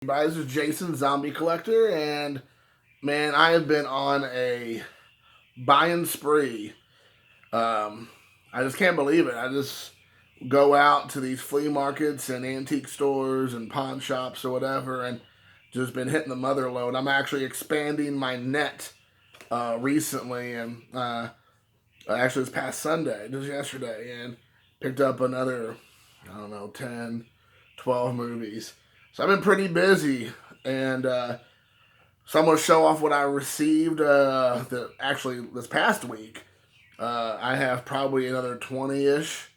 This is Jason, Zombie Collector, and man, I have been on a buying spree. Um, I just can't believe it. I just go out to these flea markets and antique stores and pawn shops or whatever, and just been hitting the mother load. I'm actually expanding my net recently, and actually this past Sunday, just yesterday, and picked up another, I don't know, 10, 12 movies. So I've been pretty busy, and so I'm going to show off what I received actually this past week. I have probably another 20-ish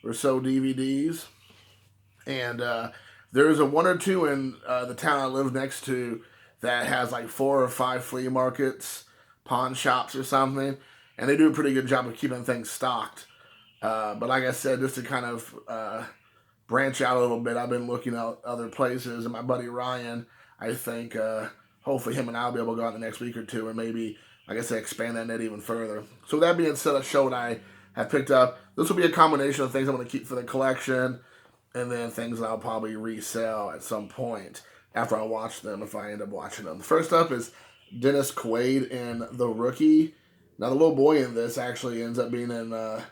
or so DVDs, and there's a one or two in the town I live next to that has like 4 or 5 flea markets, pawn shops or something, and they do a pretty good job of keeping things stocked. But like I said, just to kind of branch out a little bit, I've been looking at other places, and my buddy Ryan, I think hopefully him and I will be able to go out the next week or two and maybe, like I said, expand that net even further. So with that being said, let's show what I have picked up. This will be a combination of things I'm going to keep for the collection and then things that I'll probably resell at some point after I watch them, if I end up watching them. First up is Dennis Quaid in The Rookie. Now, the little boy in this actually ends up being in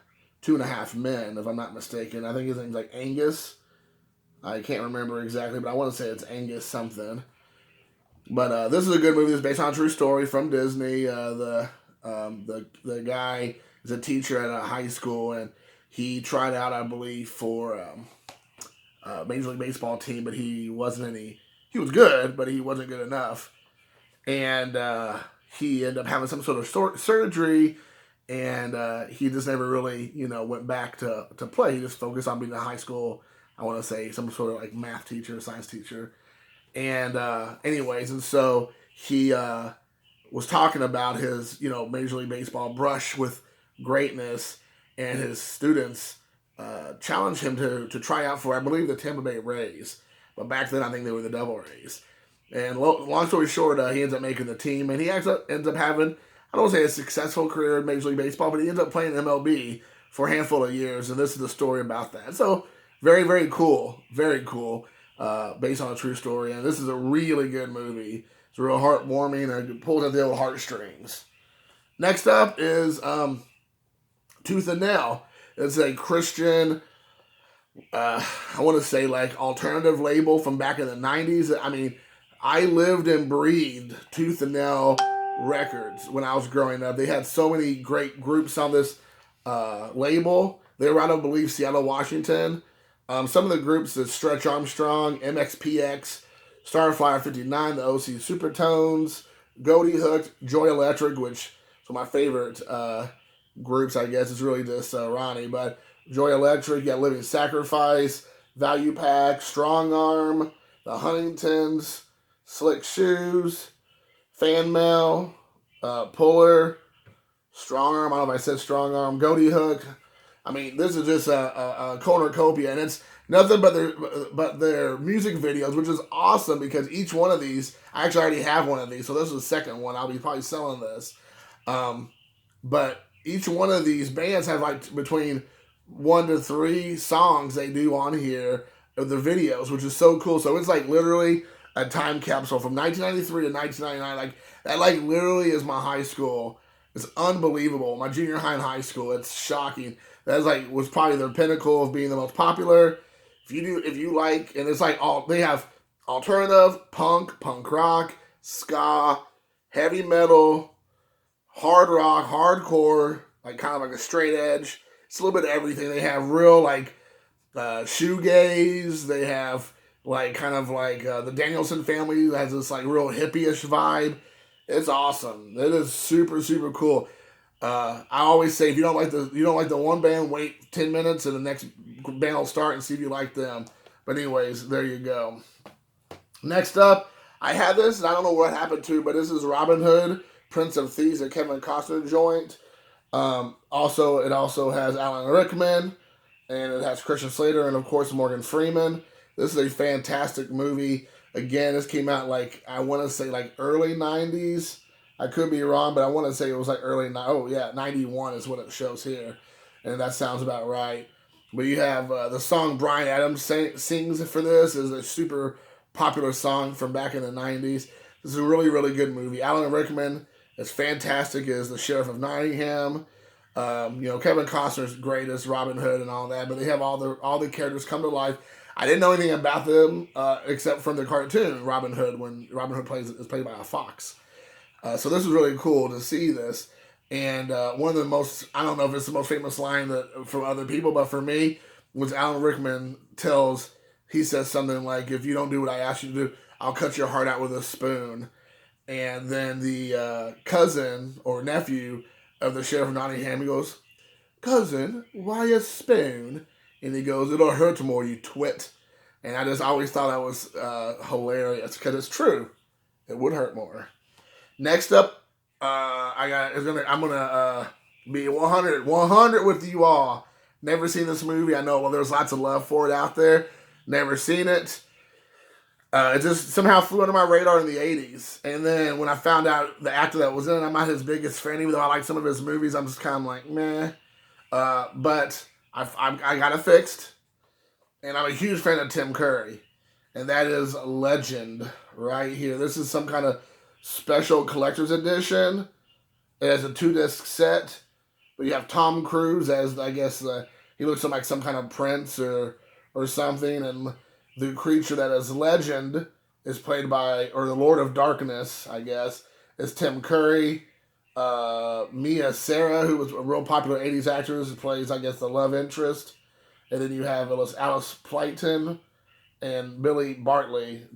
Two and a Half Men, if I'm not mistaken. I think his name's like Angus. I can't remember exactly, but I want to say it's Angus something. But this is a good movie. It's based on a true story from Disney. The guy is a teacher at a high school, and he tried out, I believe, for Major League Baseball team, but he wasn't any. He was good, but he wasn't good enough, and he ended up having some sort of surgery, and he just never really, went back to play. He just focused on being a high school. I want to say some sort of like math teacher, science teacher, and anyways, and so he was talking about his, Major League Baseball brush with greatness, and his students challenged him to try out for, I believe, the Tampa Bay Rays. But back then, I think they were the Devil Rays. And long story short, he ends up making the team, and he ends up having, I don't want to say a successful career in Major League Baseball, but he ends up playing MLB for a handful of years, and this is the story about that. So, very, very cool. Very cool. Based on a true story, and this is a really good movie. It's real heartwarming, and it pulls at the old heartstrings. Next up is Tooth and Nail. It's a Christian, I want to say like alternative label from back in the 90s. I mean, I lived and breathed Tooth and Nail Records when I was growing up. They had so many great groups on this label. They were out of, I believe, Seattle, Washington. Some of the groups is Stretch Armstrong, MXPX, Starflyer 59, the OC Supertones, Goaty Hooked, Joy Electric, which is one of my favorite groups, I guess. It's really just Ronnie. But Joy Electric, you got Living Sacrifice, Value Pack, Strong Arm, the Huntingtons, Slick Shoes, Fan Mail, Puller, Strong Arm. I don't know if I said Strong Arm, Goaty Hook. I mean, this is just a cornucopia, and it's nothing but their music videos, which is awesome because each one of these, I actually already have one of these, so this is the second one. I'll be probably selling this. But each one of these bands have like between 1 to 3 songs they do on here of the videos, which is so cool. So it's like literally a time capsule from 1993 to 1999. Like that, like literally is my high school. It's unbelievable. My junior high and high school. It's shocking. That's like was probably their pinnacle of being the most popular. If you like, and it's like they have alternative, punk rock, ska, heavy metal, hard rock, hardcore, like kind of like a straight edge. It's a little bit of everything. They have real like shoegaze. They have like kind of like the Danielson family has this like real hippie-ish vibe. It's awesome. It is super super cool. I always say if you don't like the one band, wait 10 minutes and the next band will start and see if you like them. But anyways, there you go. Next up, I had this and I don't know what happened to, but this is Robin Hood, Prince of Thieves, a Kevin Costner joint. It also has Alan Rickman, and it has Christian Slater and of course Morgan Freeman. This is a fantastic movie. Again, this came out like I want to say like early 90s. I could be wrong, but I want to say it was like 91 is what it shows here. And that sounds about right. But you have the song Bryan Adams sings for this is a super popular song from back in the 90s. This is a really, really good movie. Alan Rickman is fantastic as the Sheriff of Nottingham. Kevin Costner's great as Robin Hood and all that, but they have all the characters come to life. I didn't know anything about them except from the cartoon Robin Hood, when Robin Hood is played by a fox. So this is really cool to see this. And one of the most, I don't know if it's the most famous line from other people, but for me, was Alan Rickman he says something like, "If you don't do what I ask you to do, I'll cut your heart out with a spoon." And then the cousin or nephew of the Sheriff of Nottingham, he goes, "Cousin, why a spoon?" And he goes, "It'll hurt more, you twit." And I just always thought that was hilarious, because it's true. It would hurt more. Next up, I'm gonna be 100 with you all. Never seen this movie. I know there's lots of love for it out there. Never seen it. It just somehow flew under my radar in the 80s. And then when I found out the actor that was in it, I'm not his biggest fan, even though I like some of his movies. I'm just kind of like, meh. But I got it fixed. And I'm a huge fan of Tim Curry. And that is Legend right here. This is some kind of special collector's edition. It has a 2-disc set. But you have Tom Cruise as, I guess, he looks like some kind of prince or something. And the creature that is Legend is played by, or the Lord of Darkness, I guess, is Tim Curry. Mia Sara, who was a real popular 80s actress, plays, I guess, the love interest. And then you have Alice Playton and Billy Bartley.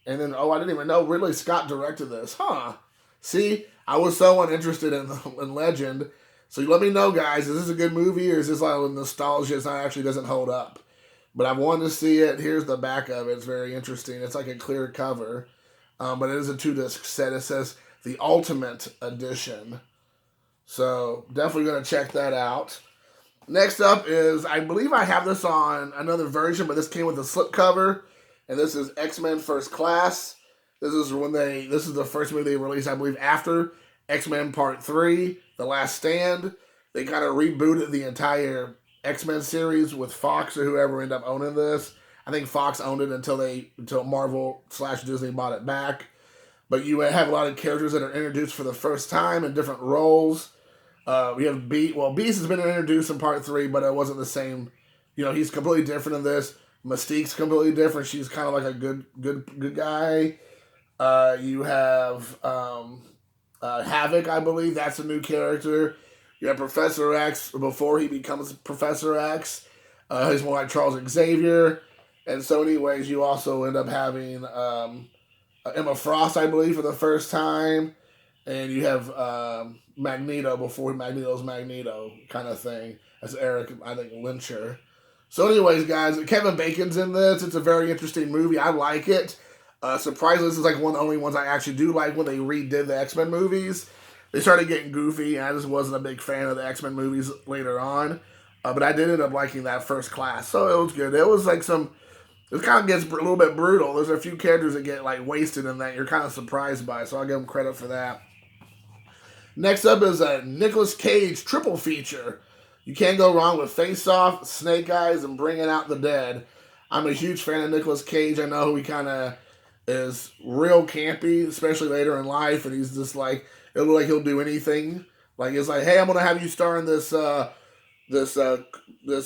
And then, I didn't even know Ridley Scott directed this. Huh. See, I was so uninterested in Legend. So you let me know, guys, is this a good movie, or is this like nostalgia? It actually doesn't hold up. But I've wanted to see it. Here's the back of it. It's very interesting. It's like a clear cover. But it is a 2-disc set. It says the Ultimate Edition. So definitely going to check that out. Next up is, I believe I have this on another version, but this came with a slipcover. And this is X-Men First Class. This is the first movie they released, I believe, after X-Men Part 3, The Last Stand. They kind of rebooted the entire X-Men series with Fox or whoever ended up owning this. I think Fox owned it until Marvel/Disney bought it back. But you have a lot of characters that are introduced for the first time in different roles. We have Beast. Well, Beast has been introduced in Part 3, but it wasn't the same. He's completely different in this. Mystique's completely different. She's kind of like a good guy. You have Havoc, I believe. That's a new character. You have Professor X before he becomes Professor X. He's more like Charles Xavier. And so anyways, you also end up having Emma Frost, I believe, for the first time. And you have Magneto before Magneto's Magneto kind of thing. That's Eric, I think, Lyncher. So anyways, guys, Kevin Bacon's in this. It's a very interesting movie. I like it. Surprisingly, this is like one of the only ones I actually do like when they redid the X-Men movies. They started getting goofy, and I just wasn't a big fan of the X-Men movies later on. But I did end up liking that First Class, so it was good. It was like it kind of gets a little bit brutal. There's a few characters that get like wasted in that you're kind of surprised by, so I'll give them credit for that. Next up is a Nicolas Cage triple feature. You can't go wrong with Face Off, Snake Eyes, and Bringing Out the Dead. I'm a huge fan of Nicolas Cage. I know he kind of is real campy, especially later in life, and he's just like, it'll look like he'll do anything. Like, it's like, hey, I'm going to have you star in this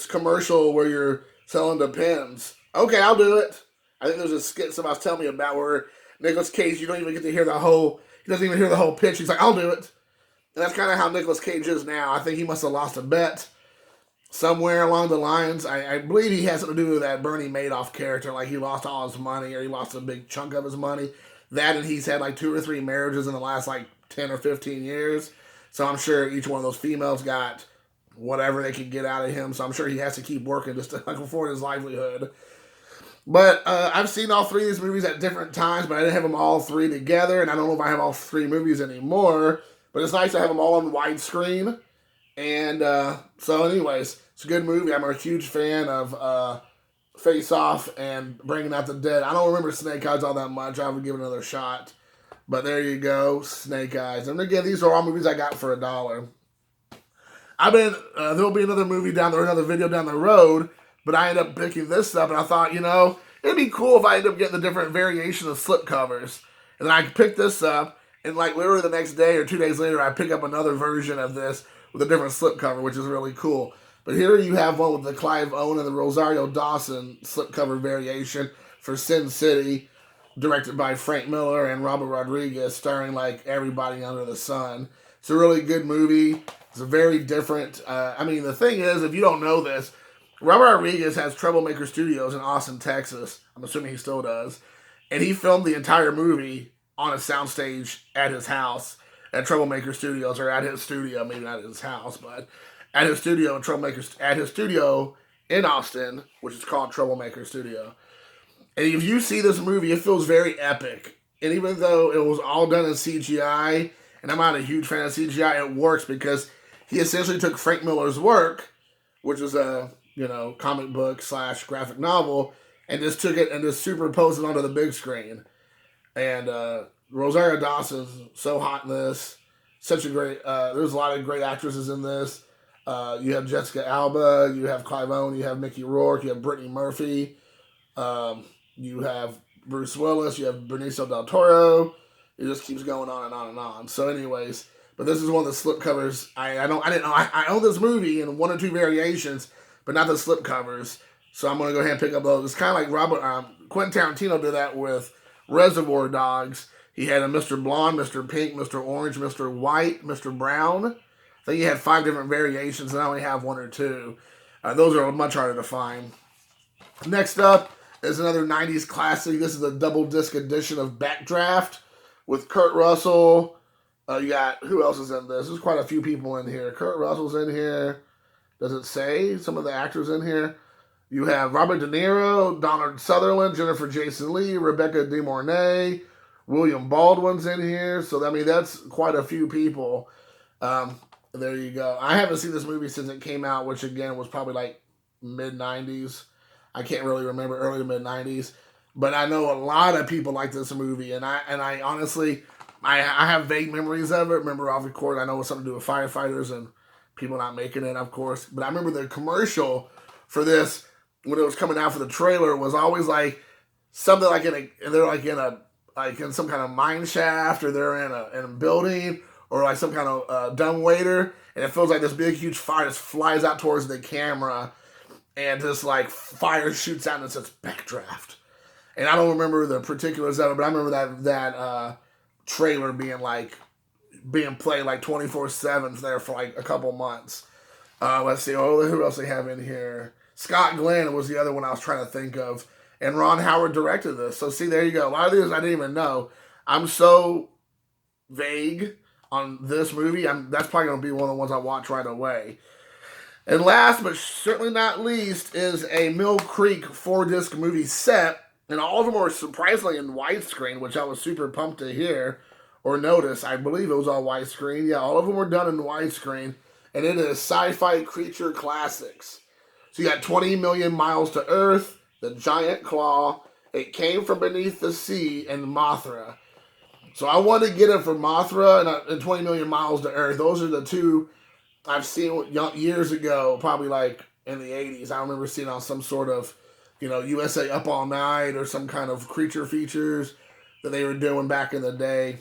commercial where you're selling the pens. Okay, I'll do it. I think there's a skit somebody's telling me about where Nicolas Cage, you don't even get to hear he doesn't even hear the whole pitch. He's like, I'll do it. And that's kind of how Nicolas Cage is now. I think he must have lost a bet somewhere along the lines. I believe he has something to do with that Bernie Madoff character. Like, he lost all his money, or he lost a big chunk of his money. That, and he's had like 2 or 3 marriages in the last like 10 or 15 years. So I'm sure each one of those females got whatever they could get out of him. So I'm sure he has to keep working just to afford his livelihood. But I've seen all 3 of these movies at different times, but I didn't have them all 3 together. And I don't know if I have all 3 movies anymore. But it's nice to have them all on widescreen. And so anyways, it's a good movie. I'm a huge fan of Face Off and Bringing Out the Dead. I don't remember Snake Eyes all that much. I would give it another shot. But there you go, Snake Eyes. And again, these are all movies I got for $1. There'll be another movie another video down the road, but I ended up picking this up, and I thought, it'd be cool if I ended up getting the different variations of slipcovers. And then I could pick this up, and like literally the next day or 2 days later, I pick up another version of this with a different slipcover, which is really cool. But here you have one with the Clive Owen and the Rosario Dawson slipcover variation for Sin City, directed by Frank Miller and Robert Rodriguez, starring like everybody under the sun. It's a really good movie. It's a very different. I mean, the thing is, if you don't know this, Robert Rodriguez has Troublemaker Studios in Austin, Texas. I'm assuming he still does. And he filmed the entire movie on a soundstage at his house at Troublemaker Studios, or at his studio, maybe not at his house, but at his studio in at his studio in Austin, which is called Troublemaker Studio. And if you see this movie, it feels very epic. And even though it was all done in CGI, and I'm not a huge fan of CGI, it works because he essentially took Frank Miller's work, which is a comic book / graphic novel, and just took it and just superimposed it onto the big screen. And Rosario Dawson's so hot in this. Such a great. There's a lot of great actresses in this. You have Jessica Alba, you have Clive Owen, you have Mickey Rourke, you have Brittany Murphy, you have Bruce Willis, you have Benicio del Toro. It just keeps going on and on and on. So, anyways, but this is one of the slipcovers. I didn't know. I own this movie in 1 or 2 variations, but not the slipcovers. So I'm gonna go ahead and pick up those. It's kind of like Quentin Tarantino did that with Reservoir Dogs. He had a Mr. Blonde, Mr. Pink, Mr. Orange, Mr. White, Mr. Brown. I think he had 5 different variations, and I only have 1 or 2. Those are much harder to find. Next up is another 90s classic. This is a double disc edition of Backdraft with Kurt Russell. You got, who else is in this? There's quite a few people in here. Kurt Russell's in here. Does it say some of the actors in here? You have Robert De Niro, Donald Sutherland, Jennifer Jason Leigh, Rebecca De Mornay, William Baldwin's in here. So, I mean, that's quite a few people. There you go. I haven't seen this movie since it came out, which, again, was probably like mid-90s. I can't really remember, early to mid-90s. But I know a lot of people like this movie. And I honestly, I have vague memories of it. Remember, off record, I know it was something to do with firefighters and people not making it, of course. But I remember the commercial for this, when it was coming out for the trailer, was always like something like in some kind of mine shaft, or they're in a building, or like some kind of dumbwaiter, and it feels like this big huge fire just flies out towards the camera, and just like fire shoots out and it says Backdraft. And I don't remember the particulars of it, but I remember that trailer being played like 24/7 there for like a couple months. Let's see, who else they have in here? Scott Glenn was the other one I was trying to think of. And Ron Howard directed this. So see, there you go. A lot of these I didn't even know. I'm so vague on this movie. That's probably going to be one of the ones I watch right away. And last but certainly not least is a Mill Creek 4-disc movie set. And all of them were surprisingly in widescreen, which I was super pumped to hear or notice. I believe it was all widescreen. Yeah, all of them were done in widescreen. And it is Sci-Fi Creature Classics. So you got 20 Million Miles to Earth, The Giant Claw, It Came From Beneath the Sea, and Mothra. So I wanted to get it for Mothra and 20 Million Miles to Earth. Those are the two I've seen years ago, probably like in the 80s. I remember seeing on some sort of, USA Up All Night or some kind of creature features that they were doing back in the day.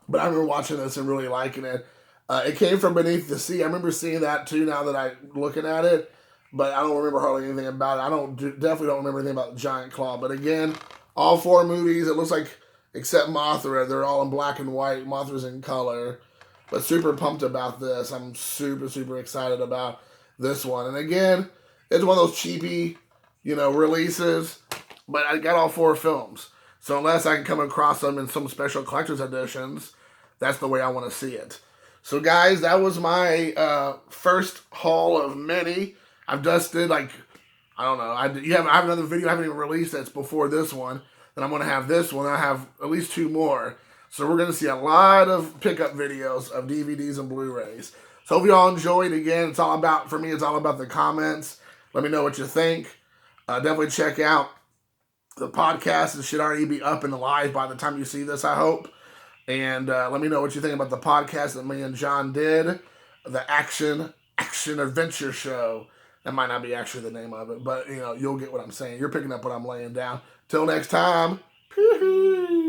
But I remember watching this and really liking it. It Came From Beneath the Sea. I remember seeing that too now that I'm looking at it. But I don't remember hardly anything about it. Definitely don't remember anything about the Giant Claw. But again, all 4 movies, it looks like, except Mothra, they're all in black and white. Mothra's in color. But super pumped about this. I'm super, super excited about this one. And again, it's one of those cheapy, releases. But I got all 4 films. So unless I can come across them in some special collector's editions, that's the way I want to see it. So guys, that was my first haul of many. I've just did I don't know. I have another video I haven't even released that's before this one. Then I'm going to have this one. I have at least 2 more. So we're going to see a lot of pickup videos of DVDs and Blu-rays. So hope you all enjoyed. Again, for me, it's all about the comments. Let me know what you think. Definitely check out the podcast. It should already be up and live by the time you see this, I hope. And let me know what you think about the podcast that me and John did. The Action Adventure Show. That might not be actually the name of it, but, you'll get what I'm saying. You're picking up what I'm laying down. Till next time, peace.